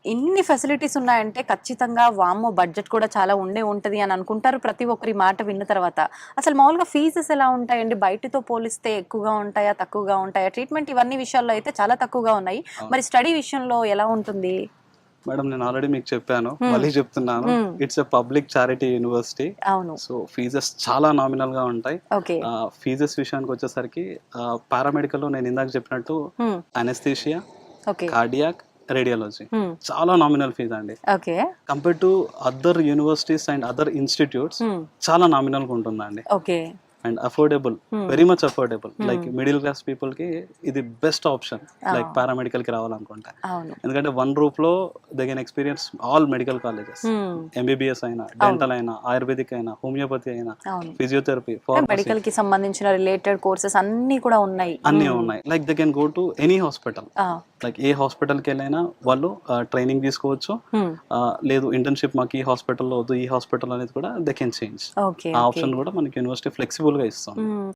ఇన్ని ఫెసిలిటీస్ ఉన్నాయంటే ఖచ్చితంగా వామ్మో! బడ్జెట్ కూడా చాలా ఉండే ఉంటది అని అనుకుంటారు ప్రతి ఒక్కరి మాట విన్న తర్వాత. అసలు మామూలుగా ఫీజెస్ ఎలా ఉంటాయండి? బయటతో పోలిస్తే ఎక్కువగా ఉంటాయా? తక్కువగా ఉంటాయా? ట్రీట్మెంట్ ఇవన్నీ విషయాల్లో అయితే చాలా తక్కువగా ఉన్నాయి. అవును. మరి స్టడీ విషయంలో ఎలా ఉంటుంది? మేడం నేను ఆల్రెడీ మీకు చెప్పాను. హ్మ్. మళ్ళీ చెప్తున్నాను. హ్మ్. It's a public charity university. అవును. సో ఫీజెస్ చాలా నామినల్‌గా ఉంటాయి. ఓకే. ఫీజెస్ విషయానికొచ్చేసరికి పారామెడికల్‌లో నేను ఇందాక చెప్పినట్టు హ్మ్. Anaesthesia, okay. Cardiac, radiology hmm. చాలా నామినల్ ఫీజ్ అండి. Okay. Compare to other universities and other institutes hmm. చాలా నామినల్‌గా ఉంటుందండి. Okay. And affordable, hmm. Very much affordable. Like hmm. Middle class పీపుల్‌కి ఇది బెస్ట్ ఆప్షన్. ఆ! లైక్ పారామెడికల్‌కి రావాలనుకుంటే. అవును. ఎందుకంటే వన్ రూఫ్‌లో they can experience all medical colleges. Hmm. MBBS అయినా, అవును. డెంటల్ అయినా, ఆయుర్వేదిక్ అయినా, హోమియోపతి అయినా, అవును. ఫిజియోథెరపీ, అంటే ఫార్మసీ మెడికల్‌కి సంబంధించిన రిలేటెడ్ కోర్సెస్ అన్నీ కూడా ఉన్నాయి. అన్నీ హ్మ్. ఉన్నాయి. Like they can go to any hospital. ఆ! లైక్ ఏ హాస్పిటల్‌కెళ్ళైనా వాళ్ళు ట్రైనింగ్ తీసుకోవచ్చు. హ్మ్. లేదు ఇంటర్న్‌షిప్ మాకు ఈ హాస్పిటల్‌లో వద్దు, ఈ హాస్పిటల్ అనేది కూడా దే కెన్ చేంజ్. ఓకే. ఆ ఓకే. ఆప్షన్ కూడా మనకి యూనివర్సిటీ ఫ్లెక్సిబుల్‌గా ఇస్తుంది. హ్మ్.